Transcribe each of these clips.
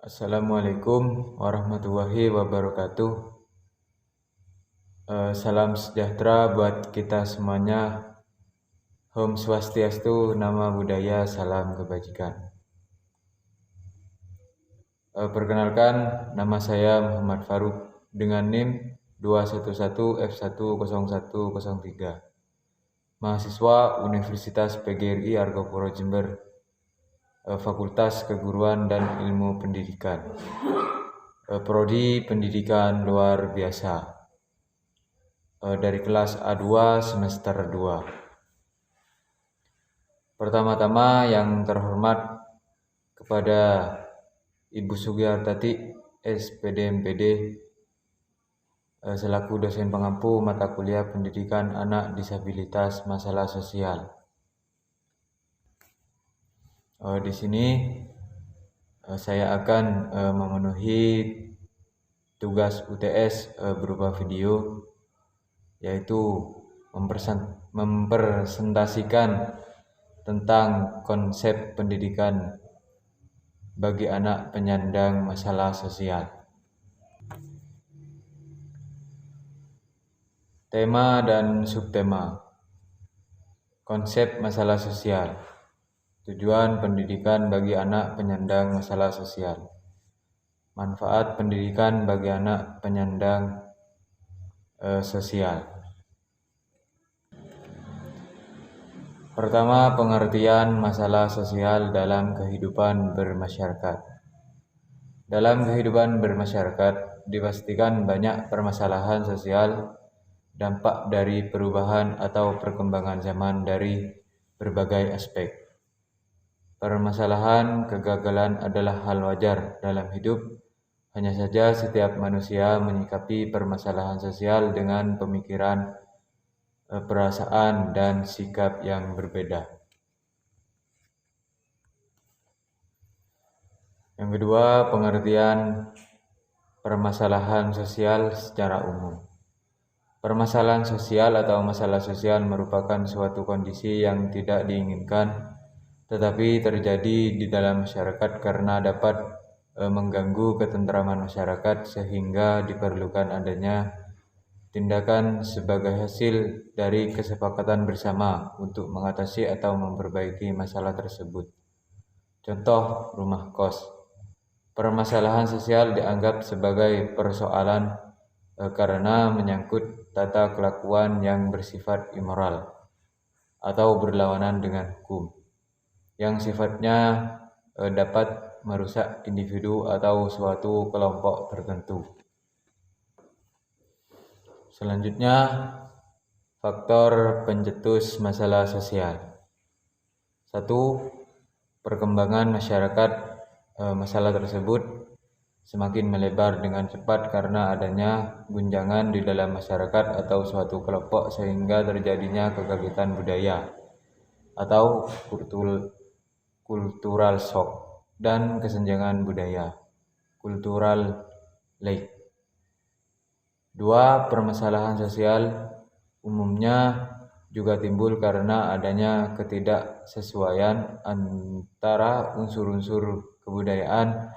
Assalamualaikum warahmatullahi wabarakatuh. Salam sejahtera buat kita semuanya. Om Swastiastu, Namo Buddhaya, salam kebajikan. Perkenalkan, nama saya Muhammad Faruk dengan NIM 211F1010103. Mahasiswa Universitas PGRI Argopuro Jember, Fakultas Keguruan dan Ilmu Pendidikan, Prodi Pendidikan Luar Biasa, dari kelas A2 semester 2. Pertama-tama yang terhormat kepada Ibu Sugiyartati SPD MPD selaku dosen pengampu mata kuliah pendidikan anak disabilitas masalah sosial. Di sini saya akan memenuhi tugas UTS berupa video, yaitu mempresentasikan tentang konsep pendidikan bagi anak penyandang masalah sosial. Tema dan subtema: konsep masalah sosial, tujuan pendidikan bagi anak penyandang masalah sosial, manfaat pendidikan bagi anak penyandang sosial. Pertama, pengertian masalah sosial dalam kehidupan bermasyarakat. Dalam kehidupan bermasyarakat, dipastikan banyak permasalahan sosial, dampak dari perubahan atau perkembangan zaman dari berbagai aspek. Permasalahan kegagalan adalah hal wajar dalam hidup, hanya saja setiap manusia menyikapi permasalahan sosial dengan pemikiran, perasaan, dan sikap yang berbeda. Yang kedua, pengertian permasalahan sosial secara umum. Permasalahan sosial atau masalah sosial merupakan suatu kondisi yang tidak diinginkan, tetapi terjadi di dalam masyarakat karena dapat mengganggu ketentraman masyarakat, sehingga diperlukan adanya tindakan sebagai hasil dari kesepakatan bersama untuk mengatasi atau memperbaiki masalah tersebut. Contoh, rumah kos. Permasalahan sosial dianggap sebagai persoalan karena menyangkut tata kelakuan yang bersifat immoral atau berlawanan dengan hukum, yang sifatnya dapat merusak individu atau suatu kelompok tertentu. Selanjutnya, faktor pencetus masalah sosial. 1. Perkembangan masyarakat. Masalah tersebut semakin melebar dengan cepat karena adanya guncangan di dalam masyarakat atau suatu kelompok, sehingga terjadinya kekagetan budaya atau cultural shock dan kesenjangan budaya, cultural lag. 2. Permasalahan sosial umumnya juga timbul karena adanya ketidaksesuaian antara unsur-unsur kebudayaan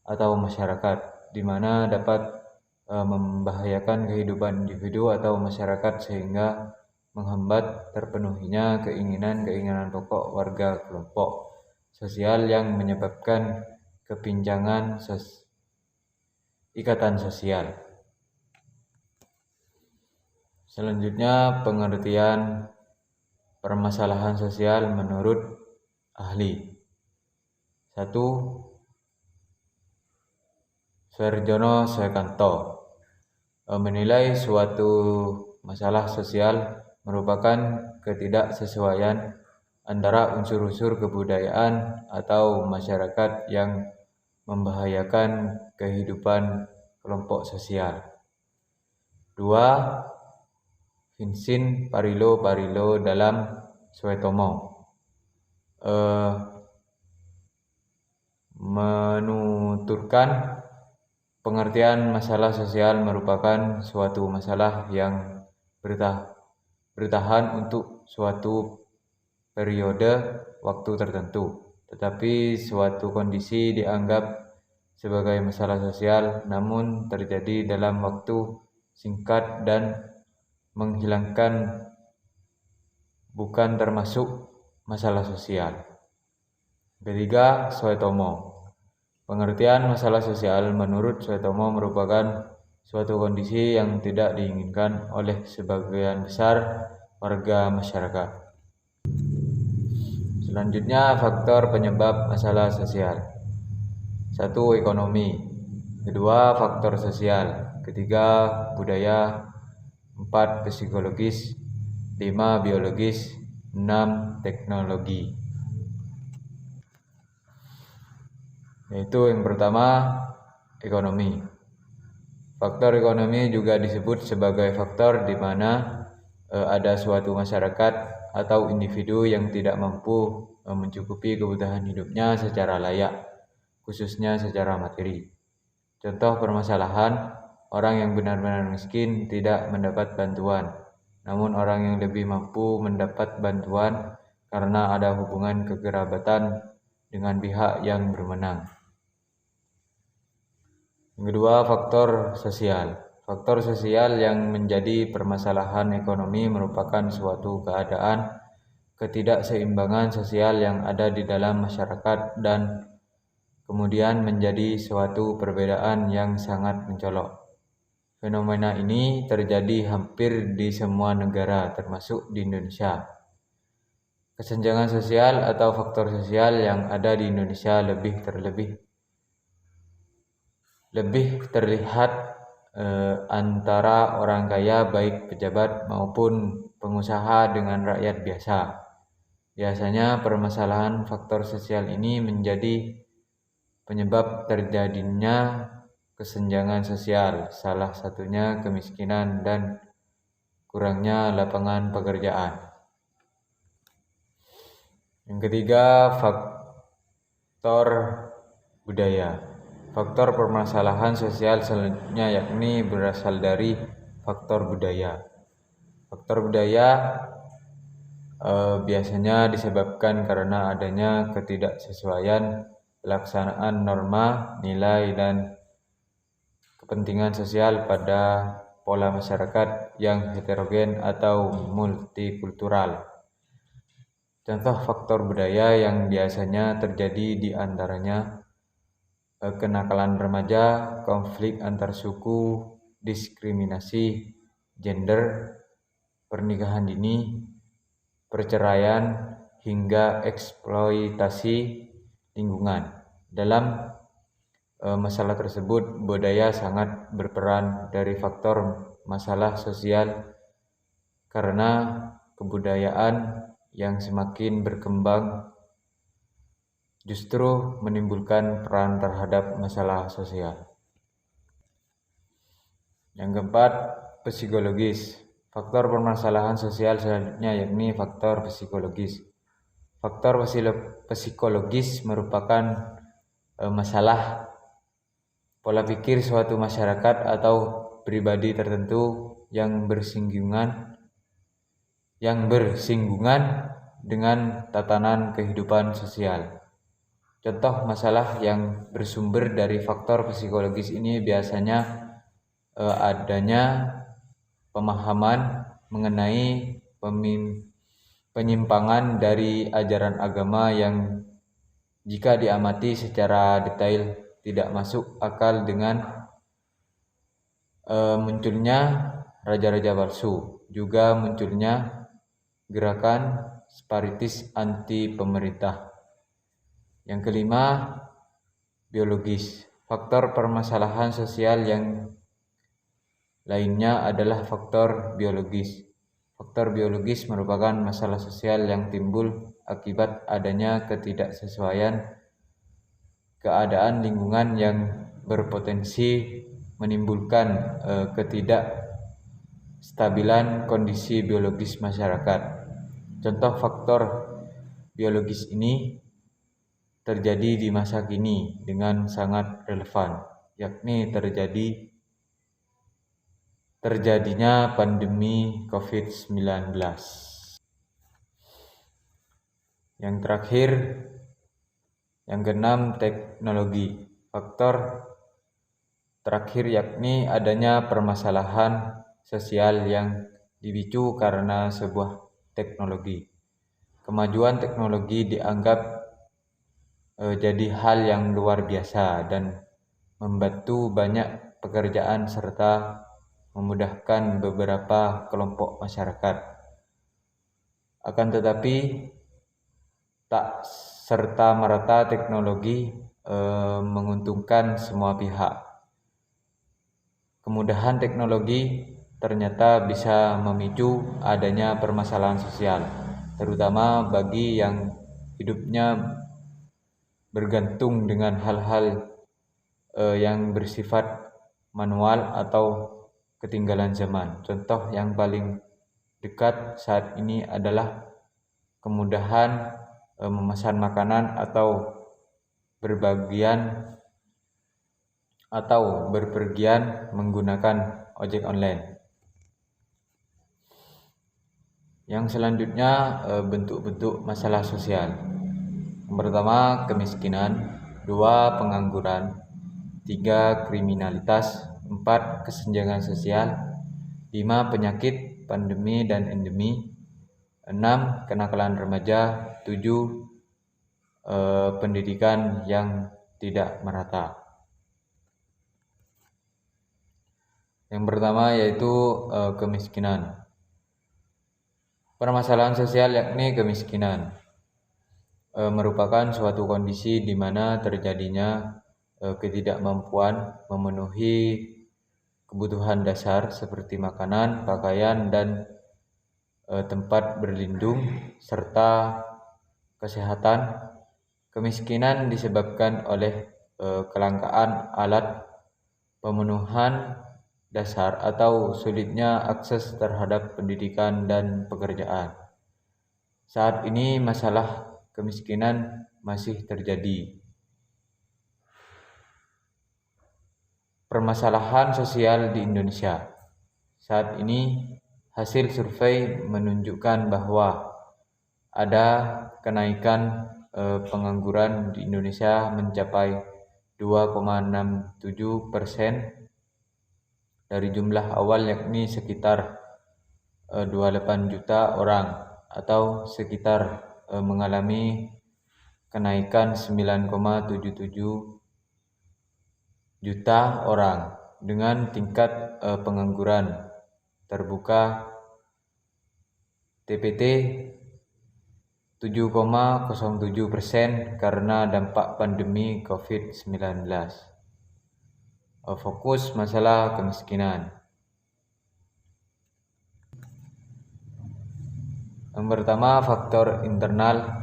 atau masyarakat, di mana dapat membahayakan kehidupan individu atau masyarakat sehingga menghambat terpenuhinya keinginan-keinginan pokok warga kelompok sosial yang menyebabkan kepinjangan ikatan sosial. Selanjutnya, pengertian permasalahan sosial menurut ahli. 1. Suarjono Swekanto menilai suatu masalah sosial merupakan ketidaksesuaian antara unsur-unsur kebudayaan atau masyarakat yang membahayakan kehidupan kelompok sosial. 2. Vincent Parillo dalam Suetomo menuturkan pengertian masalah sosial merupakan suatu masalah yang bertahan untuk suatu periode waktu tertentu, tetapi suatu kondisi dianggap sebagai masalah sosial, namun terjadi dalam waktu singkat dan menghilangkan bukan termasuk masalah sosial. Ketiga, Suetomo. Pengertian masalah sosial menurut Suetomo merupakan suatu kondisi yang tidak diinginkan oleh sebagian besar warga masyarakat. Selanjutnya, faktor penyebab masalah sosial. 1. Ekonomi. 2. Faktor sosial. 3. Budaya. 4. Psikologis. 5. Biologis. 6. Teknologi. Yaitu yang pertama, ekonomi. Faktor ekonomi juga disebut sebagai faktor di mana ada suatu masyarakat atau individu yang tidak mampu mencukupi kebutuhan hidupnya secara layak, khususnya secara materi. Contoh permasalahan, orang yang benar-benar miskin tidak mendapat bantuan, namun orang yang lebih mampu mendapat bantuan karena ada hubungan kekerabatan dengan pihak yang berwenang. Yang kedua, faktor sosial. Faktor sosial yang menjadi permasalahan ekonomi merupakan suatu keadaan ketidakseimbangan sosial yang ada di dalam masyarakat dan kemudian menjadi suatu perbedaan yang sangat mencolok. Fenomena ini terjadi hampir di semua negara, termasuk di Indonesia. Kesenjangan sosial atau faktor sosial yang ada di Indonesia lebih terlihat antara orang kaya baik pejabat maupun pengusaha dengan rakyat biasa. Biasanya permasalahan faktor sosial ini menjadi penyebab terjadinya kesenjangan sosial, salah satunya kemiskinan dan kurangnya lapangan pekerjaan. Yang ketiga, faktor budaya. Faktor permasalahan sosial selanjutnya yakni berasal dari faktor budaya. Faktor budaya biasanya disebabkan karena adanya ketidaksesuaian pelaksanaan norma, nilai, dan kepentingan sosial pada pola masyarakat yang heterogen atau multikultural. Contoh faktor budaya yang biasanya terjadi di antaranya kenakalan remaja, konflik antar suku, diskriminasi gender, pernikahan dini, perceraian, hingga eksploitasi lingkungan. Dalam masalah tersebut, budaya sangat berperan dari faktor masalah sosial karena kebudayaan yang semakin berkembang justru menimbulkan peran terhadap masalah sosial. Yang keempat, psikologis. Faktor permasalahan sosial selanjutnya yakni faktor psikologis. Faktor psikologis merupakan masalah pola pikir suatu masyarakat atau pribadi tertentu yang bersinggungan dengan tatanan kehidupan sosial. Contoh masalah yang bersumber dari faktor psikologis ini biasanya adanya pemahaman mengenai penyimpangan dari ajaran agama yang jika diamati secara detail tidak masuk akal dengan munculnya raja-raja palsu, juga munculnya gerakan separatis anti pemerintah. Yang kelima, biologis. Faktor permasalahan sosial yang lainnya adalah faktor biologis. Faktor biologis merupakan masalah sosial yang timbul akibat adanya ketidaksesuaian keadaan lingkungan yang berpotensi menimbulkan ketidakstabilan kondisi biologis masyarakat. Contoh faktor biologis ini terjadi di masa kini dengan sangat relevan, yakni terjadinya pandemi COVID-19. Yang terakhir, yang keenam, teknologi. faktor terakhir yakni adanya permasalahan sosial yang dipicu karena sebuah teknologi. Kemajuan teknologi dianggap jadi hal yang luar biasa dan membantu banyak pekerjaan serta memudahkan beberapa kelompok masyarakat. Akan tetapi, tak serta-merta teknologi menguntungkan semua pihak. Kemudahan teknologi ternyata bisa memicu adanya permasalahan sosial, terutama bagi yang hidupnya bergantung dengan hal-hal yang bersifat manual atau ketinggalan zaman. Contoh yang paling dekat saat ini adalah kemudahan memesan makanan atau berpergian menggunakan ojek online. Yang selanjutnya bentuk-bentuk masalah sosial. Yang pertama kemiskinan, 2 pengangguran, 3 kriminalitas, 4 kesenjangan sosial, 5 penyakit, pandemi dan endemi, 6 kenakalan remaja, 7 pendidikan yang tidak merata. Yang pertama yaitu kemiskinan. Permasalahan sosial yakni kemiskinan merupakan suatu kondisi di mana terjadinya ketidakmampuan memenuhi kebutuhan dasar seperti makanan, pakaian, dan tempat berlindung serta kesehatan. Kemiskinan disebabkan oleh kelangkaan alat pemenuhan dasar atau sulitnya akses terhadap pendidikan dan pekerjaan. Saat ini masalah kemiskinan masih terjadi. Permasalahan sosial di Indonesia. Saat ini hasil survei menunjukkan bahwa ada kenaikan pengangguran di Indonesia mencapai 2,67% dari jumlah awal yakni sekitar 28 juta orang atau sekitar mengalami kenaikan 9,77 juta orang dengan tingkat pengangguran terbuka TPT 7,07% karena dampak pandemi COVID-19. Fokus masalah kemiskinan. Yang pertama, faktor internal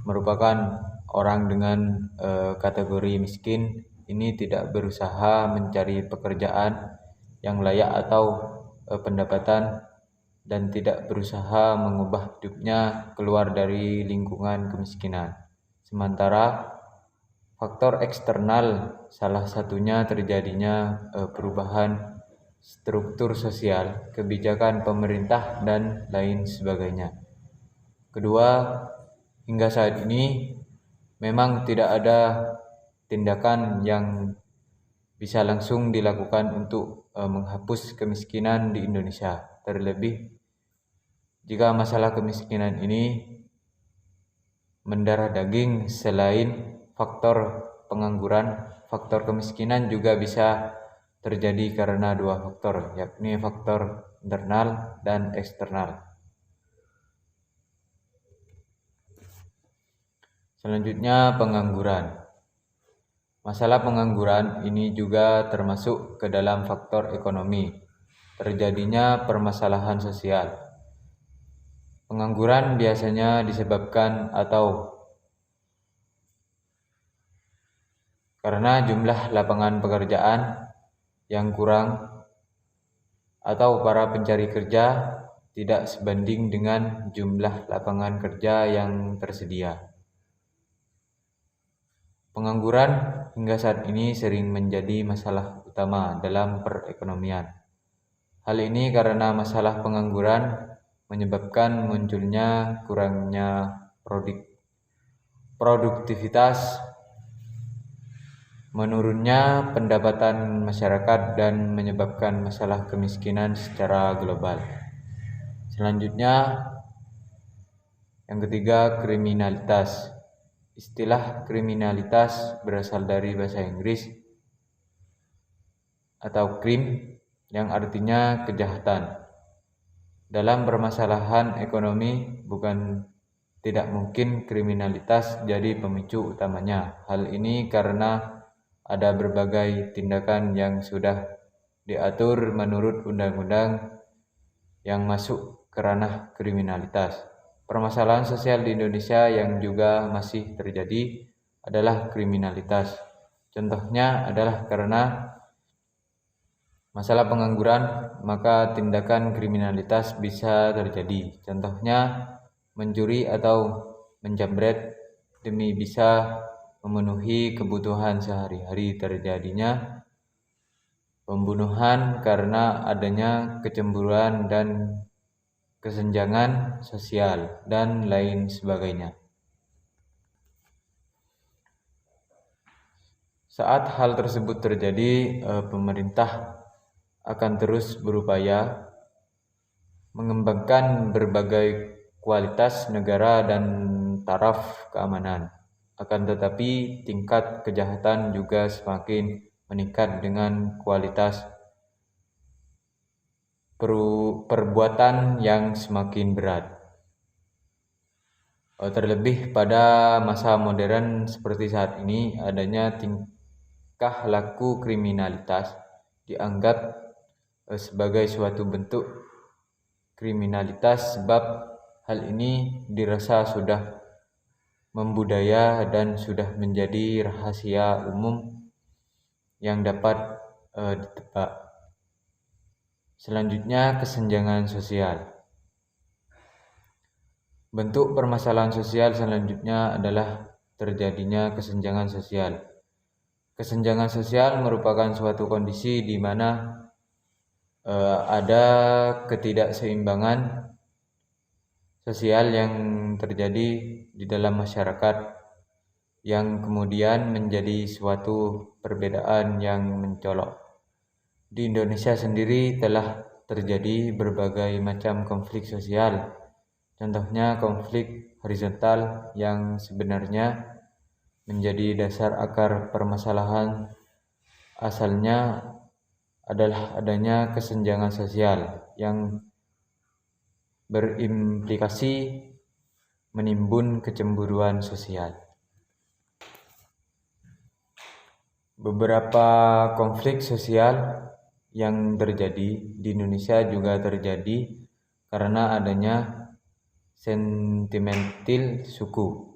merupakan orang dengan kategori miskin ini tidak berusaha mencari pekerjaan yang layak atau pendapatan dan tidak berusaha mengubah hidupnya keluar dari lingkungan kemiskinan. Sementara faktor eksternal salah satunya terjadinya perubahan struktur sosial, kebijakan pemerintah, dan lain sebagainya. Kedua, hingga saat ini memang tidak ada tindakan yang bisa langsung dilakukan untuk menghapus kemiskinan di Indonesia. Terlebih jika masalah kemiskinan ini mendarah daging. Selain faktor pengangguran, faktor kemiskinan juga bisa terjadi karena 2 faktor, yakni faktor internal dan eksternal. Selanjutnya pengangguran. Masalah pengangguran ini juga termasuk ke dalam faktor ekonomi. Terjadinya permasalahan sosial. Pengangguran biasanya disebabkan atau karena jumlah lapangan pekerjaan yang kurang atau para pencari kerja tidak sebanding dengan jumlah lapangan kerja yang tersedia. Pengangguran hingga saat ini sering menjadi masalah utama dalam perekonomian. Hal ini karena masalah pengangguran menyebabkan munculnya kurangnya produktivitas menurunnya pendapatan masyarakat dan menyebabkan masalah kemiskinan secara global. Selanjutnya, yang ketiga, kriminalitas. Istilah kriminalitas berasal dari bahasa Inggris atau crime yang artinya kejahatan. Dalam permasalahan ekonomi bukan tidak mungkin kriminalitas jadi pemicu utamanya. Hal ini karena ada berbagai tindakan yang sudah diatur menurut undang-undang yang masuk ke ranah kriminalitas. Permasalahan sosial di Indonesia yang juga masih terjadi adalah kriminalitas. Contohnya adalah karena masalah pengangguran, maka tindakan kriminalitas bisa terjadi. Contohnya mencuri atau menjamret demi bisa memenuhi kebutuhan sehari-hari. Terjadinya pembunuhan karena adanya kecemburuan dan kesenjangan sosial dan lain sebagainya. Saat hal tersebut terjadi, pemerintah akan terus berupaya mengembangkan berbagai kualitas negara dan taraf keamanan. Akan tetapi tingkat kejahatan juga semakin meningkat dengan kualitas perbuatan yang semakin berat. Terlebih pada masa modern seperti saat ini, adanya tingkah laku kriminalitas dianggap sebagai suatu bentuk kriminalitas sebab hal ini dirasa sudah membudaya dan sudah menjadi rahasia umum yang dapat ditebak. Selanjutnya, kesenjangan sosial. Bentuk permasalahan sosial selanjutnya adalah terjadinya kesenjangan sosial. Kesenjangan sosial merupakan suatu kondisi di mana ada ketidakseimbangan sosial yang terjadi di dalam masyarakat yang kemudian menjadi suatu perbedaan yang mencolok. Di Indonesia sendiri telah terjadi berbagai macam konflik sosial. Contohnya konflik horizontal yang sebenarnya menjadi dasar akar permasalahan asalnya adalah adanya kesenjangan sosial yang berimplikasi menimbun kecemburuan sosial. Beberapa konflik sosial yang terjadi di Indonesia juga terjadi karena adanya sentimental suku,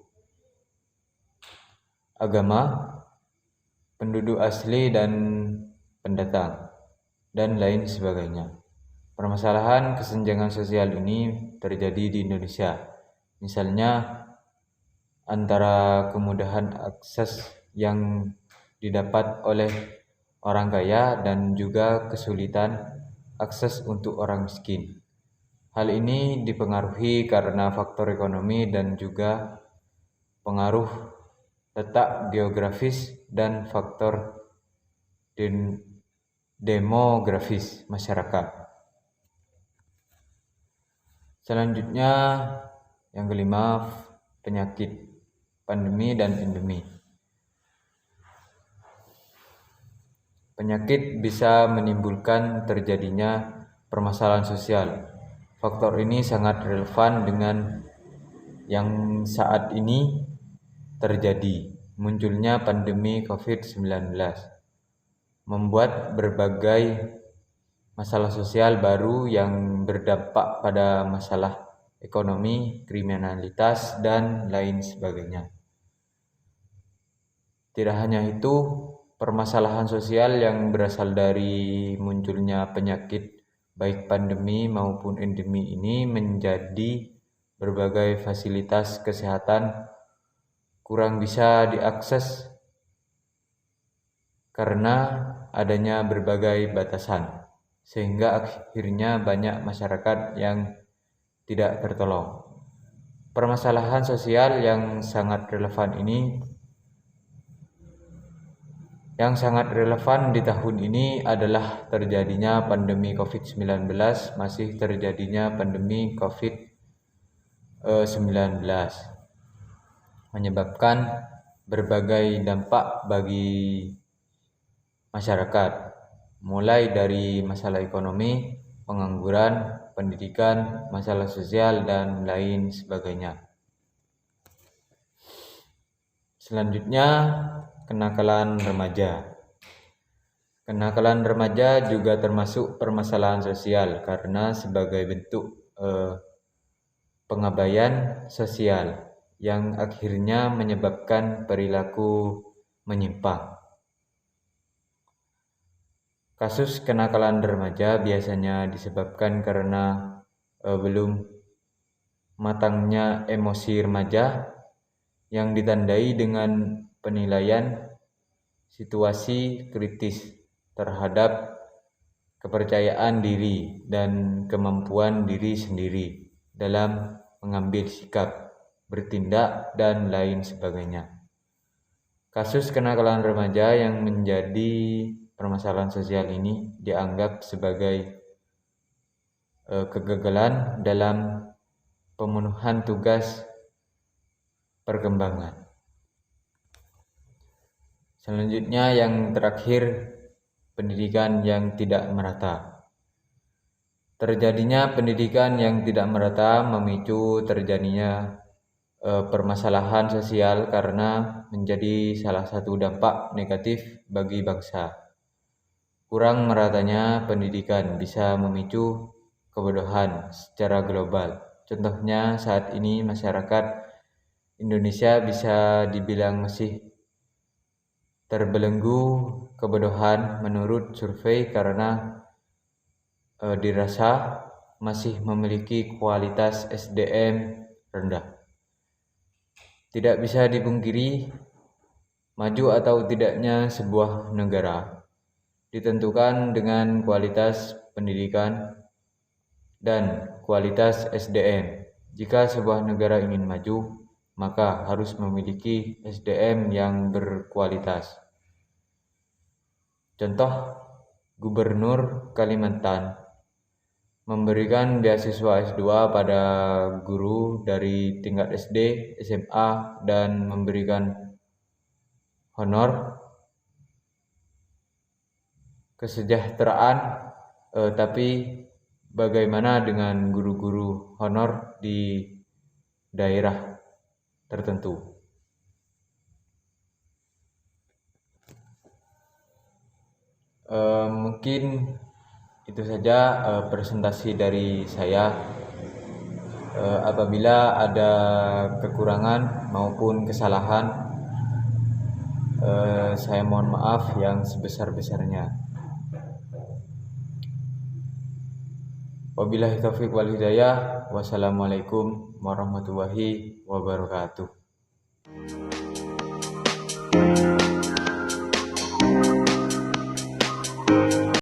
agama, penduduk asli dan pendatang, dan lain sebagainya. Permasalahan kesenjangan sosial ini terjadi di Indonesia. Misalnya antara kemudahan akses yang didapat oleh orang kaya dan juga kesulitan akses untuk orang miskin. Hal ini dipengaruhi karena faktor ekonomi dan juga pengaruh letak geografis dan faktor demografis masyarakat. Selanjutnya, yang kelima, penyakit, pandemi dan endemi. Penyakit bisa menimbulkan terjadinya permasalahan sosial. Faktor ini sangat relevan dengan yang saat ini terjadi, munculnya pandemi COVID-19, membuat berbagai masalah sosial baru yang berdampak pada masalah ekonomi, kriminalitas, dan lain sebagainya. Tidak hanya itu, permasalahan sosial yang berasal dari munculnya penyakit baik pandemi maupun endemi ini menjadi berbagai fasilitas kesehatan kurang bisa diakses karena adanya berbagai batasan, sehingga akhirnya banyak masyarakat yang tidak tertolong. Permasalahan sosial yang sangat relevan ini Yang sangat relevan di tahun ini adalah terjadinya pandemi COVID-19, masih terjadinya pandemi COVID-19, menyebabkan berbagai dampak bagi masyarakat, mulai dari masalah ekonomi, pengangguran, pendidikan, masalah sosial, dan lain sebagainya. Selanjutnya, kenakalan remaja. Kenakalan remaja juga termasuk permasalahan sosial karena sebagai bentuk pengabaian sosial yang akhirnya menyebabkan perilaku menyimpang. Kasus kenakalan remaja biasanya disebabkan karena belum matangnya emosi remaja yang ditandai dengan penilaian situasi kritis terhadap kepercayaan diri dan kemampuan diri sendiri dalam mengambil sikap, bertindak, dan lain sebagainya. Kasus kenakalan remaja yang menjadi permasalahan sosial ini dianggap sebagai kegagalan dalam pemenuhan tugas perkembangan. Selanjutnya yang terakhir, pendidikan yang tidak merata. Terjadinya pendidikan yang tidak merata memicu terjadinya permasalahan sosial karena menjadi salah satu dampak negatif bagi bangsa. Kurang meratanya pendidikan bisa memicu kebodohan secara global. Contohnya saat ini masyarakat Indonesia bisa dibilang masih terbelenggu kebodohan menurut survei karena dirasa masih memiliki kualitas SDM rendah. Tidak bisa dipungkiri, maju atau tidaknya sebuah negara ditentukan dengan kualitas pendidikan dan kualitas SDM. Jika sebuah negara ingin maju, maka harus memiliki SDM yang berkualitas. Contoh, Gubernur Kalimantan memberikan beasiswa S2 pada guru dari tingkat SD, SMA, dan memberikan honor kesejahteraan, tapi bagaimana dengan guru-guru honor di daerah tertentu? Mungkin itu saja presentasi dari saya. Apabila ada kekurangan maupun kesalahan, saya mohon maaf yang sebesar-besarnya. Wabillahi taufiq wal hidayah. Wassalamualaikum warahmatullahi wabarakatuh.